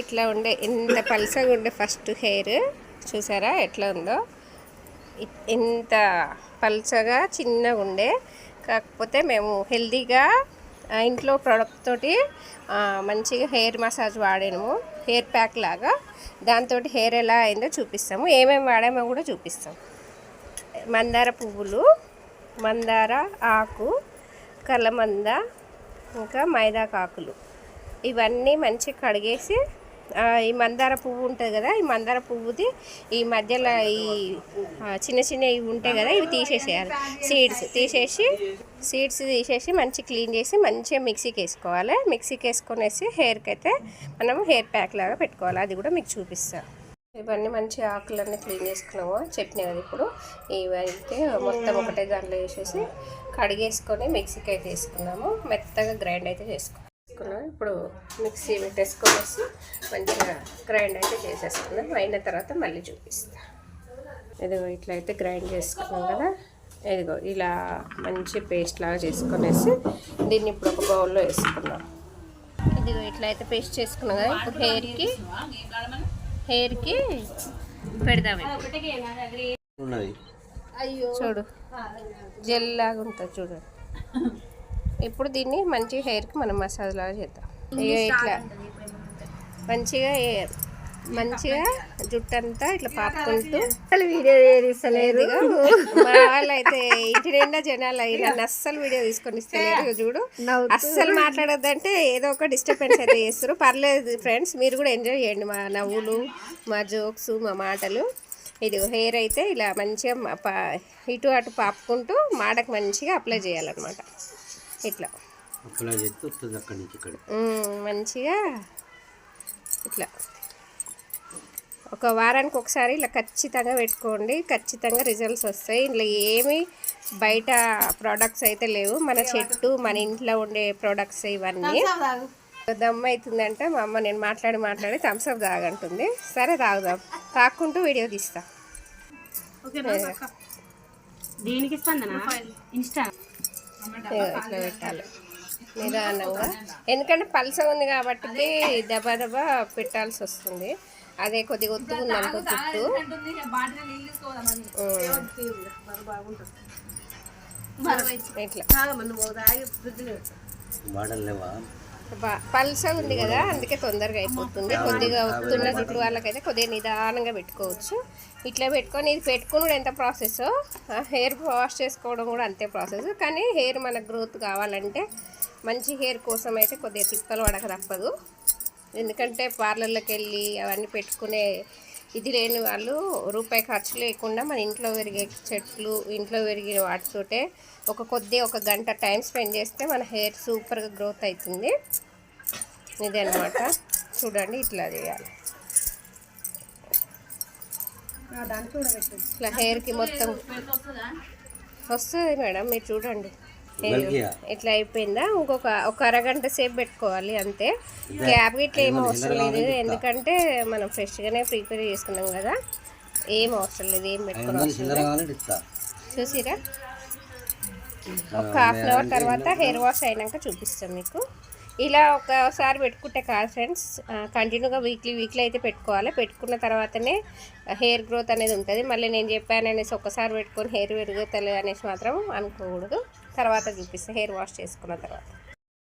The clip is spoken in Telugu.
ఇట్లా ఉండే ఇంత పల్సగా ఉండే ఫస్ట్ హెయిర్ చూసారా ఎట్లా ఉందో. ఇంత పల్చగా చిన్నగా ఉండే, కాకపోతే మేము హెల్తీగా ఇంట్లో ప్రోడక్ట్ తోటి మంచిగా హెయిర్ మసాజ్ వాడాము, హెయిర్ ప్యాక్ లాగా. దాంతో హెయిర్ ఎలా అయిందో చూపిస్తాము, ఏమేమి వాడామో కూడా చూపిస్తాం. మందార పువ్వులు, మందార ఆకు, కలమంద, ఇంకా మైదాకాకులు, ఇవన్నీ మంచిగా కడిగేసి ఈ మందార పువ్వు ఉంటుంది కదా, ఈ మందార పువ్వుది ఈ మధ్యలో ఈ చిన్న చిన్న ఇవి ఉంటాయి కదా, ఇవి తీసేసేయాలి. సీడ్స్ తీసేసి మంచి క్లీన్ చేసి మంచిగా మిక్సీకి వేసుకోవాలి. మిక్సీకి వేసుకొనేసి హెయిర్కి అయితే మనం హెయిర్ ప్యాక్ లాగా పెట్టుకోవాలి. అది కూడా మీకు చూపిస్తాను. ఇవన్నీ మంచి ఆకులన్నీ క్లీన్ చేసుకున్నాము, చట్నీ కదా. ఇప్పుడు ఇవైతే మొత్తం ఒకటే దాంట్లో వేసేసి కడిగేసుకొని మిక్సీకి అయితే వేసుకున్నాము. మెత్తగా గ్రైండ్ అయితే చేసుకున్నాం. ఇప్పుడు మిక్సీ పెట్టేసుకొనేసి మంచిగా గ్రైండ్ అయితే చేసేసుకున్నాం. అయిన తర్వాత మళ్ళీ చూపిస్తాం. ఇదిగో ఇట్లా అయితే గ్రైండ్ చేసుకున్నాం కదా, ఇదిగో ఇలా మంచి పేస్ట్ లాగా చేసుకొనేసి దీన్ని ఇప్పుడు ఒక బౌల్లో వేసుకున్నాం. ఇదిగో ఇట్లా అయితే పేస్ట్ చేసుకున్నాం కదా. ఇప్పుడు హెయిర్కి పెడదాం. చూడు జెల్ లాగా ఉంటుంది చూడు. ఇప్పుడు దీన్ని మంచి హెయిర్కి మనం మసాజ్ లాగా చేద్దాం. ఇట్లా మంచిగా జుట్టంతా ఇట్లా పాపుకుంటూ వీడియో తీస్తలేదు. మా వాళ్ళు అయితే ఇంటి నిండా జనాలు నన్ను అస్సలు వీడియో తీసుకొని ఇస్తలేరు. చూడు అస్సలు మాట్లాడొద్దంటే ఏదో ఒక డిస్టర్బెన్స్ అయితే చేస్తారు. పర్లేదు ఫ్రెండ్స్, మీరు కూడా ఎంజాయ్ చేయండి మా నవ్వులు, మా జోక్స్, మా మాటలు. ఇది హెయిర్ అయితే ఇలా మంచిగా ఇటు అటు పాపుకుంటూ మాడకు మంచిగా అప్లై చేయాలన్నమాట. ఇట్లా మంచిగా ఇట్లా ఒక వారానికి ఒకసారి ఇలా ఖచ్చితంగా పెట్టుకోండి. ఖచ్చితంగా రిజల్ట్స్ వస్తాయి. ఇంట్లో ఏమి బయట ప్రోడక్ట్స్ అయితే లేవు, మన చెట్టు మన ఇంట్లో ఉండే ప్రోడక్ట్స్ ఇవన్నీ. దమ్ అవుతుందంటే మా అమ్మ నేను మాట్లాడి థమ్స్అప్ తాగంటుంది. సరే తాగుదాం, తాక్కుంటూ వీడియో తీస్తా. ఇట్లా పెట్టాలి నిదానంగా, ఎందుకంటే పల్స ఉంది కాబట్టి దబా దబా పెట్టాల్సి వస్తుంది. అదే కొద్దిగా ఒత్తుకుంది అనుకో చుట్టూ. ఇట్లా పల్స ఉంది కదా, అందుకే తొందరగా అయిపోతుంది. కొద్దిగా ఒత్తున్న జుట్టు వాళ్ళకైతే కొద్దిగా నిదానంగా పెట్టుకోవచ్చు. ఇట్లా పెట్టుకొని ఇది పెట్టుకుని ఎంత ప్రాసెస్, హెయిర్ వాష్ చేసుకోవడం కూడా అంతే ప్రాసెస్. కానీ హెయిర్ మన గ్రోత్ కావాలంటే మంచి హెయిర్ కోసం అయితే కొద్దిగా తిప్పలు పడక తప్పదు. ఎందుకంటే పార్లర్లోకి వెళ్ళి అవన్నీ పెట్టుకునే ఇది లేని వాళ్ళు రూపాయి ఖర్చు లేకుండా మన ఇంట్లో పెరిగే చెట్లు, ఇంట్లో పెరిగిన వాటితోటే ఒక గంట టైం స్పెండ్ చేస్తే మన హెయిర్ సూపర్గా గ్రోత్ అవుతుంది. ఇదే అన్నమాట. చూడండి ఇట్లా చేయాలి. ఇట్లా హెయిర్కి మొత్తం వస్తుంది మేడం, మీరు చూడండి. ఇట్లా అయిపోయిందా, ఒక అరగంట సేపు పెట్టుకోవాలి అంతే. క్యాప్ ఇట్లా ఏం అవసరం లేదు, ఎందుకంటే మనం ఫ్రెష్గానే ప్రిపేర్ చేసుకున్నాం కదా, ఏం అవసరం లేదు, ఏం పెట్టుకోవాలి. చూసిరా, ఒక హాఫ్ అన్ అవర్ తర్వాత హెయిర్ వాష్ అయినాక చూపిస్తాం మీకు. ఇలా ఒకసారి పెట్టుకుంటే కాదు ఫ్రెండ్స్, కంటిన్యూగా వీక్లీ అయితే పెట్టుకోవాలి. పెట్టుకున్న తర్వాతనే హెయిర్ గ్రోత్ అనేది ఉంటుంది. మళ్ళీ నేను చెప్పాను అనేసి ఒకసారి పెట్టుకొని హెయిర్ పెరుగుతలేదు అనేసి మాత్రం అనుకోకూడదు. తర్వాత చూపిస్తాను హెయిర్ వాష్ చేసుకున్న తర్వాత.